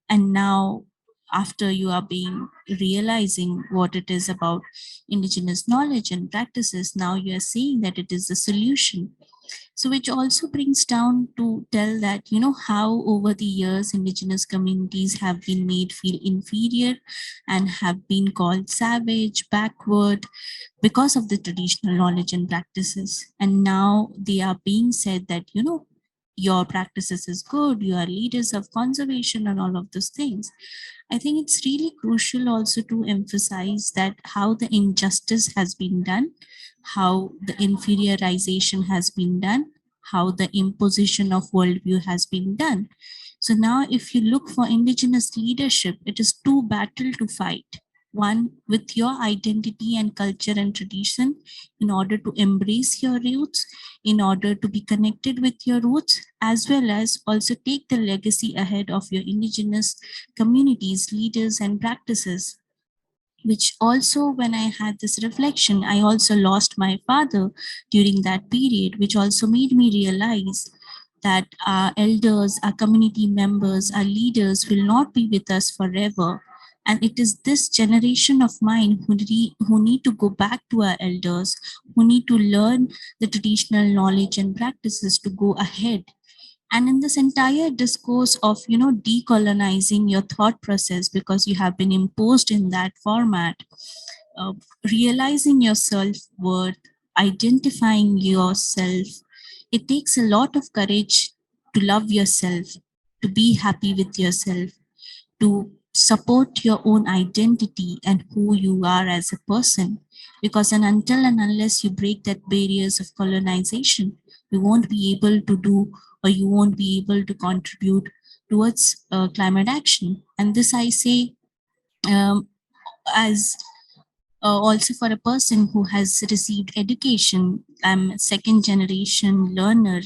[SPEAKER 4] And now, after you are being realizing what it is about indigenous knowledge and practices, now you are saying that it is the solution. So which also brings down to tell that, how over the years indigenous communities have been made feel inferior and have been called savage, backward, because of the traditional knowledge and practices. And now they are being said that, your practices is good, you are leaders of conservation and all of those things. I think it's really crucial also to emphasize that how the injustice has been done, how the inferiorization has been done, how the imposition of worldview has been done. So now if you look for indigenous leadership, it is two battles to fight. One with your identity and culture and tradition, in order to embrace your roots, in order to be connected with your roots, as well as also take the legacy ahead of your indigenous communities, leaders, and practices. Which also, when I had this reflection, I also lost my father during that period, which also made me realize that our elders, our community members, our leaders will not be with us forever. And it is this generation of mine who need to go back to our elders, who need to learn the traditional knowledge and practices to go ahead. And in this entire discourse of decolonizing your thought process because you have been imposed in that format, uh, realizing your self-worth, identifying yourself, it takes a lot of courage to love yourself, to be happy with yourself, to support your own identity and who you are as a person. Because until and unless you break that barriers of colonization, you won't be able to do, or you won't be able to contribute towards climate action. And this I say as also for a person who has received education. I'm a second generation learner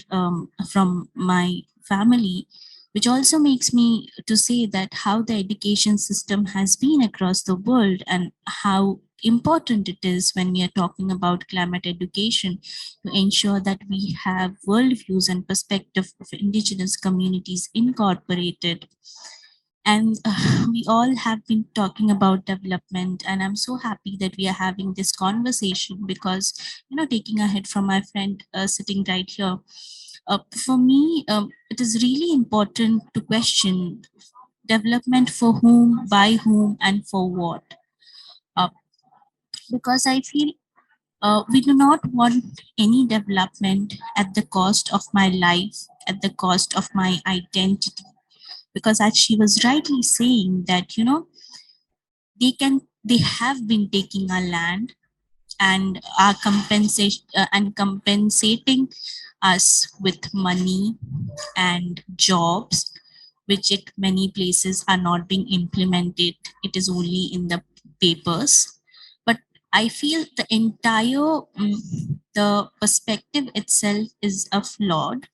[SPEAKER 4] from my family, which also makes me to say that how the education system has been across the world and how important it is when we are talking about climate education to ensure that we have worldviews and perspective of indigenous communities incorporated. And we all have been talking about development, and I'm so happy that we are having this conversation because, taking ahead from my friend sitting right here, for me, it is really important to question development for whom, by whom, and for what. Uh, because I feel we do not want any development at the cost of my life, at the cost of my identity. Because as she was rightly saying that, they have been taking our land and are compensating us with money and jobs, which at many places are not being implemented. It is only in the papers. But I feel the entire the perspective itself is a flawed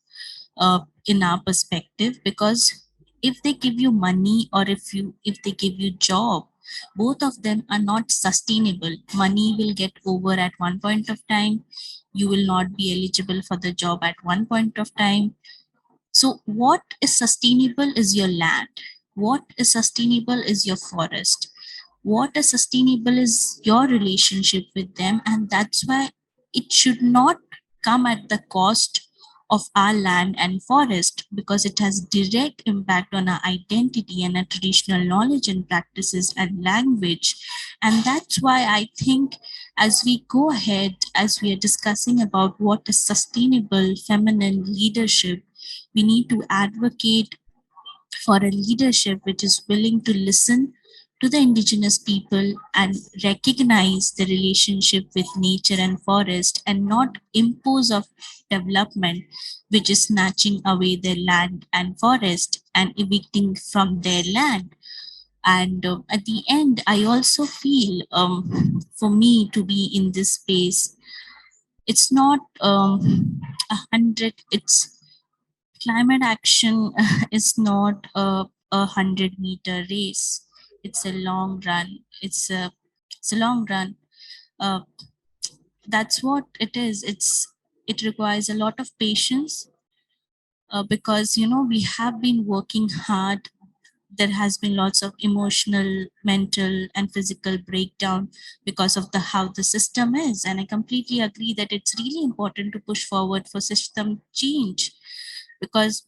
[SPEAKER 4] in our perspective, because if they give you money or if they give you job, both of them are not sustainable. Money will get over at one point of time, you will not be eligible for the job at one point of time. So what is sustainable is your land, what is sustainable is your forest, what is sustainable is your relationship with them. And that's why it should not come at the cost of our land and forest, because it has direct impact on our identity and our traditional knowledge and practices and language. And that's why I think as we go ahead, as we are discussing about what is sustainable feminine leadership, we need to advocate for a leadership which is willing to listen to the indigenous people and recognize the relationship with nature and forest, and not impose of development which is snatching away their land and forest and evicting from their land. And at the end, I also feel for me to be in this space, it's not 100, it's climate action is not a 100-meter race. It's a long run. It's a long run. Uh, that's what it is. It requires a lot of patience, because we have been working hard. There has been lots of emotional, mental, and physical breakdown because of the how the system is. And I completely agree that it's really important to push forward for system change, because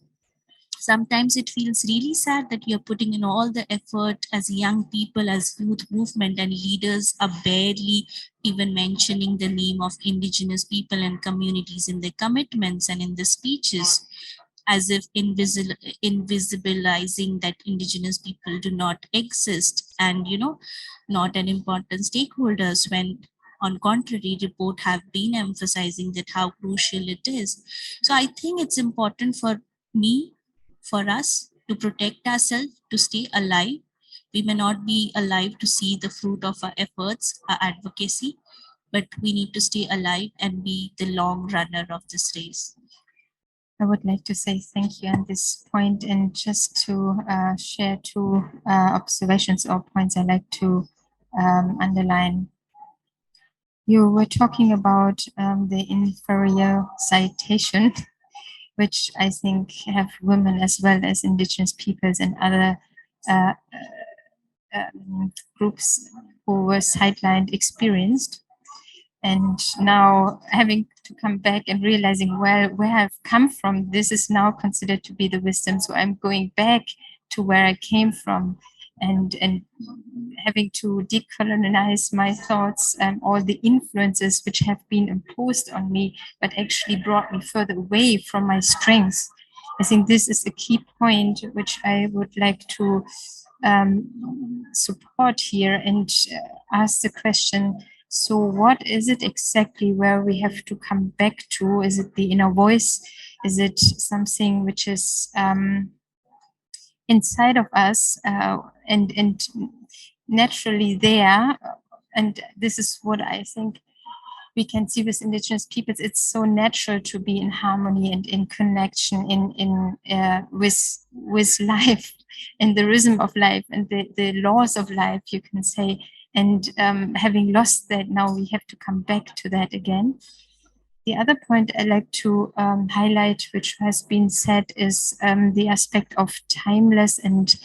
[SPEAKER 4] sometimes it feels really sad that you're putting in all the effort as young people, as youth movement, and leaders are barely even mentioning the name of indigenous people and communities in their commitments and in the speeches, as if invisibilizing that indigenous people do not exist and not an important stakeholders, when on contrary report have been emphasizing that how crucial it is. So I think it's important for me, for us to protect ourselves, to stay alive. We may not be alive to see the fruit of our efforts, our advocacy, but we need to stay alive and be the long runner of this race.
[SPEAKER 3] I would like to say thank you on this point, and just to share two observations or points I'd like to underline. You were talking about the inferior citation, which I think have women as well as indigenous peoples and other groups who were sidelined experienced. And now having to come back and realizing, well, where I've come from, this is now considered to be the wisdom. So I'm going back to where I came from, and having to decolonize my thoughts and all the influences which have been imposed on me, but actually brought me further away from my strengths. I think this is a key point which I would like to support here and ask the question, so what is it exactly where we have to come back to? Is it the inner voice? Is it something which is inside of us and naturally there? And this is what I think we can see with indigenous peoples. It's so natural to be in harmony and in connection with life and the rhythm of life and the laws of life, you can say. And having lost that, now we have to come back to that again. The other point I like to highlight, which has been said, is the aspect of timeless and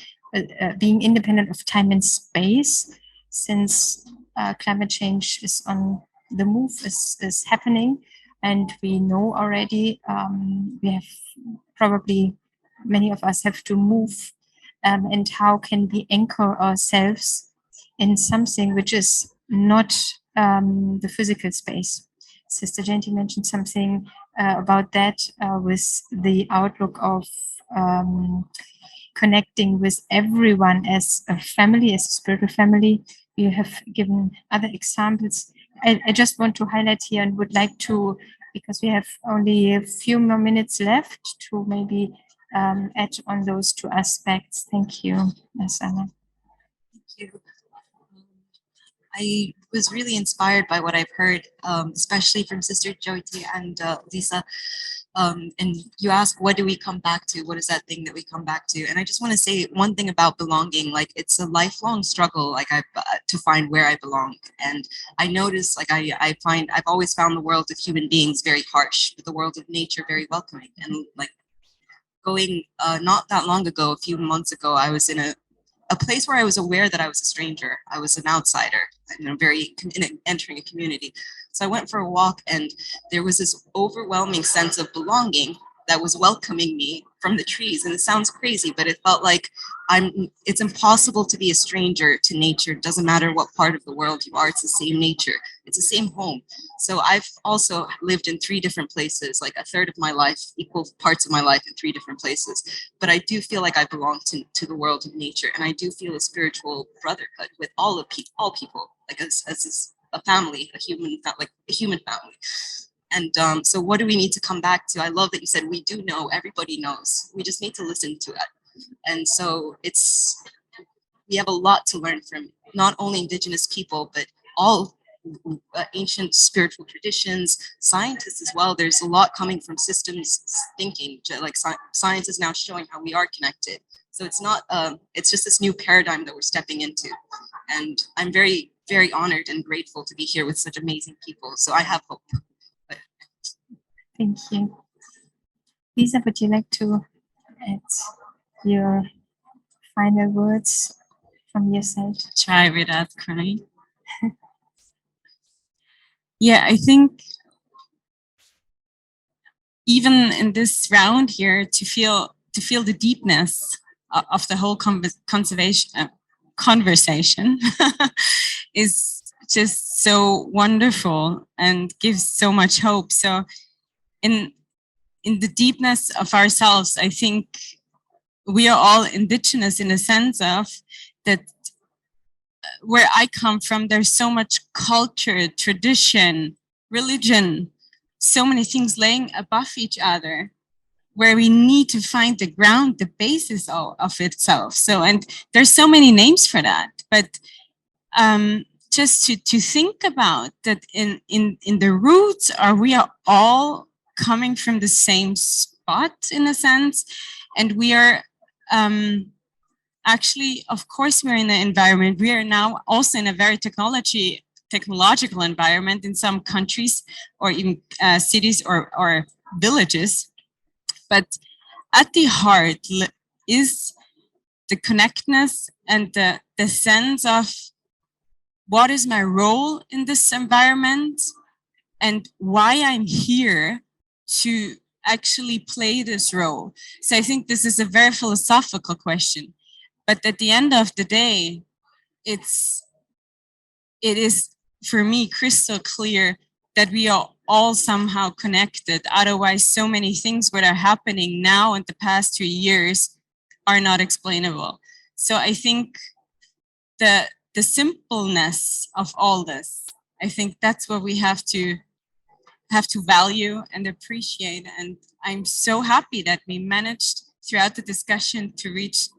[SPEAKER 3] being independent of time and space, since climate change is on the move, is happening. And we know already, we have probably, many of us have to move, and how can we anchor ourselves in something which is not the physical space. Sister Jayanti mentioned something about that with the outlook of connecting with everyone as a family, as a spiritual family. You have given other examples. I just want to highlight here and would like to, because we have only a few more minutes left, to maybe add on those two aspects. Thank you, Azna.
[SPEAKER 6] Thank you. I was really inspired by what I've heard, especially from Sister Jyoti and Lisa. And you ask, what do we come back to? What is that thing that we come back to? And I just want to say one thing about belonging. Like, it's a lifelong struggle, like to find where I belong. And I notice, like, I've always found the world of human beings very harsh, but the world of nature very welcoming. And like going not that long ago, a few months ago, I was in a place where I was aware that I was a stranger. I was an outsider, entering a community. So I went for a walk, and there was this overwhelming sense of belonging. that was welcoming me from the trees. And it sounds crazy, but it felt like it's impossible to be a stranger to nature. It doesn't matter what part of the world you are, it's the same nature. It's the same home. So I've also lived in 3 different places, like a third of my life, equal parts of my life in 3 different places. But I do feel like I belong to the world of nature. And I do feel a spiritual brotherhood with all people, like as a family, a human family. And so what do we need to come back to? I love that you said we do know, everybody knows. We just need to listen to it. And so we have a lot to learn from not only Indigenous people, but all ancient spiritual traditions, scientists as well. There's a lot coming from systems thinking, like science is now showing how we are connected. So it's not, it's just this new paradigm that we're stepping into. And I'm very, very honored and grateful to be here with such amazing people. So I have hope.
[SPEAKER 3] Thank you. Lisa, would you like to add your final words from your side?
[SPEAKER 7] Try without crying. Yeah, I think even in this round here, to feel the deepness of the whole conversation is just so wonderful and gives so much hope. So in the deepness of ourselves, I think we are all Indigenous in the sense of that where I come from, there's so much culture, tradition, religion, so many things laying above each other, where we need to find the ground, the basis of itself. So, and there's so many names for that, but just to think about that in the roots, we are all coming from the same spot in a sense, and we are actually, of course, we're in an environment. We are now also in a very technological environment in some countries, or even cities or villages. But at the heart is the connectedness and the sense of what is my role in this environment and why I'm here to actually play this role. So I think this is a very philosophical question. But at the end of the day, it is for me crystal clear that we are all somehow connected. Otherwise, so many things that are happening now in the past 2 years are not explainable. So I think the simpleness of all this, I think that's what we have to value and appreciate. And I'm so happy that we managed throughout the discussion to reach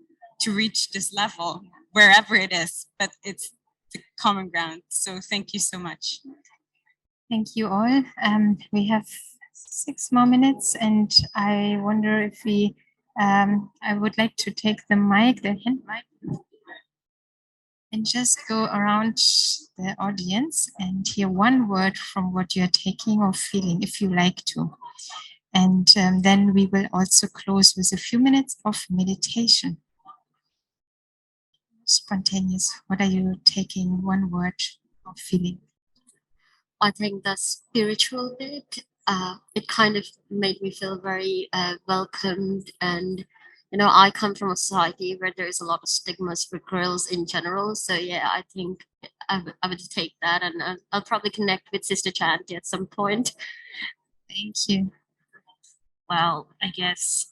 [SPEAKER 7] this level, wherever it is, but it's the common ground. So thank you so much.
[SPEAKER 3] Thank you all. We have 6 more minutes, and I wonder if I would like to take the hand mic, and just go around the audience and hear one word from what you're taking or feeling, if you like to. And then we will also close with a few minutes of meditation. Spontaneous, what are you taking, one word of feeling?
[SPEAKER 8] I think the spiritual bit, it kind of made me feel very welcomed. And, you know, I come from a society where there is a lot of stigmas for girls in general. So, yeah, I think I would take that, and I'll probably connect with Sister Jayanti at some point.
[SPEAKER 3] Thank you.
[SPEAKER 4] Well, I guess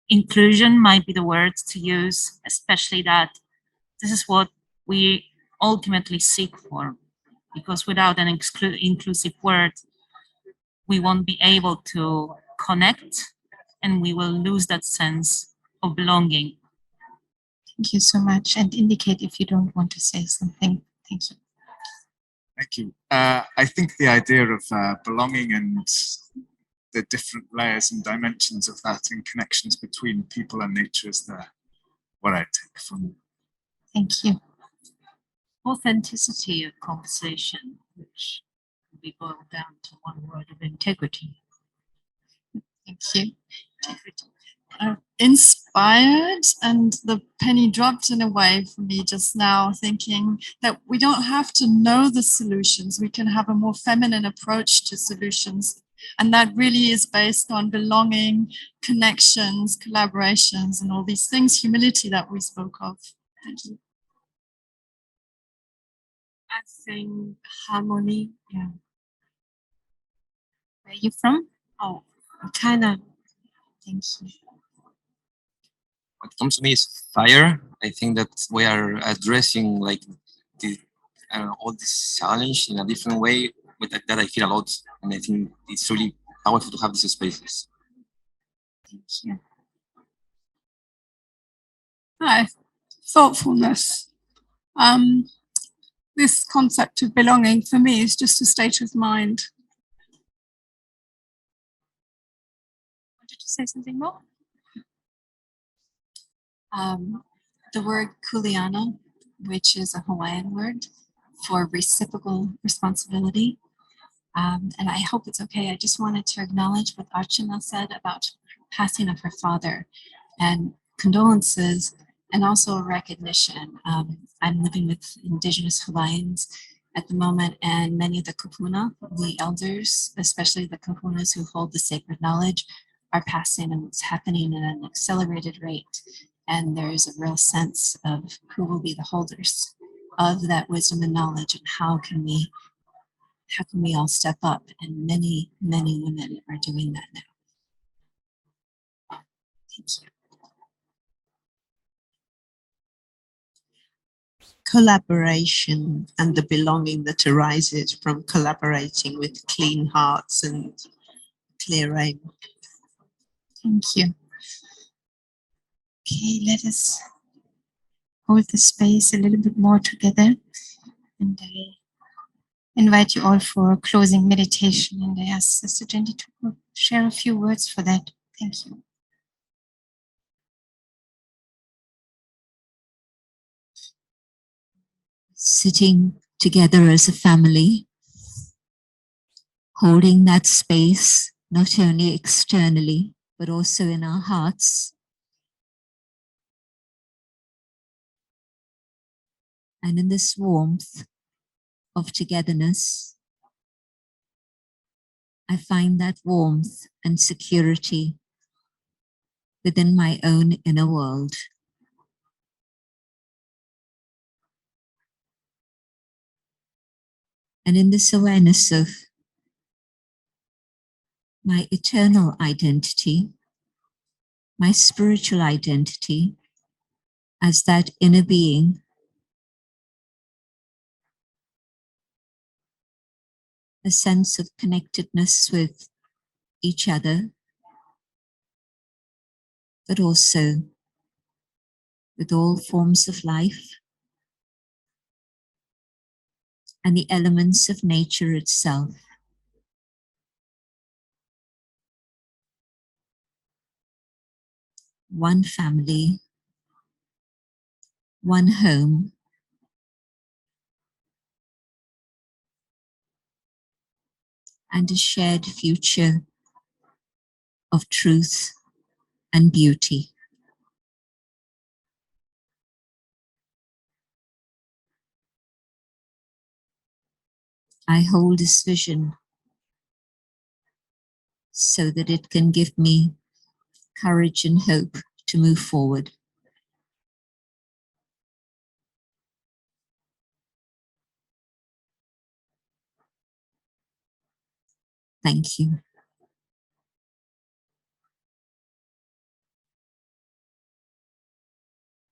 [SPEAKER 4] inclusion might be the word to use, especially that this is what we ultimately seek for. Because without an inclusive word, we won't be able to connect, and we will lose that sense of belonging.
[SPEAKER 3] Thank you so much. And indicate if you don't want to say something. Thank you.
[SPEAKER 9] Thank you. I think the idea of belonging and the different layers and dimensions of that and connections between people and nature is what I take from.
[SPEAKER 3] Thank you.
[SPEAKER 4] Authenticity of conversation, which can be boiled down to one word of integrity.
[SPEAKER 3] Thank you.
[SPEAKER 8] Integrity.
[SPEAKER 10] Inspired, and the penny dropped in a way for me just now, thinking that we don't have to know the solutions. We can have a more feminine approach to solutions. And that really is based on belonging, connections, collaborations, and all these things, humility that we spoke of. Thank you.
[SPEAKER 3] I think harmony. Yeah. Where are you from? Oh, China. Thank you.
[SPEAKER 11] What comes to me is fire. I think that we are addressing like the all this challenge in a different way. But that I feel a lot, and I think it's really powerful to have these spaces.
[SPEAKER 3] Thank you.
[SPEAKER 12] Hi, thoughtfulness. This concept of belonging for me is just a state of mind.
[SPEAKER 3] Wanted to say something more? The word kuleana, which is a Hawaiian word for reciprocal responsibility. And I hope it's okay. I just wanted to acknowledge what Archana said about passing of her father and condolences and also a recognition. I'm living with Indigenous Hawaiians at the moment, and many of the kupuna, the elders, especially the kahunas who hold the sacred knowledge, are passing, and it's happening at an accelerated rate. And there's a real sense of who will be the holders of that wisdom and knowledge, and how can we all step up? And many, many women are doing that now. Thank you.
[SPEAKER 13] Collaboration and the belonging that arises from collaborating with clean hearts and clear aim.
[SPEAKER 3] Thank you. Okay, let us hold the space a little bit more together. And I invite you all for a closing meditation, and I ask Sister Jayanti to share a few words for that. Thank you.
[SPEAKER 5] Sitting together as a family, holding that space, not only externally, but also in our hearts. And in this warmth of togetherness, I find that warmth and security within my own inner world. And in this awareness of my eternal identity, my spiritual identity as that inner being, a sense of connectedness with each other, but also with all forms of life and the elements of nature itself. One family, one home, and a shared future of truth and beauty. I hold this vision so that it can give me courage and hope to move forward. Thank you.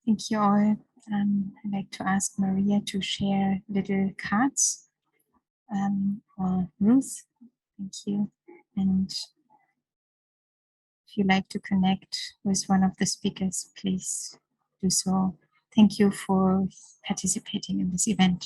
[SPEAKER 3] Thank you all. I'd like to ask Maria to share little cards, or Ruth. Thank you. And if you'd like to connect with one of the speakers, please do so. Thank you for participating in this event.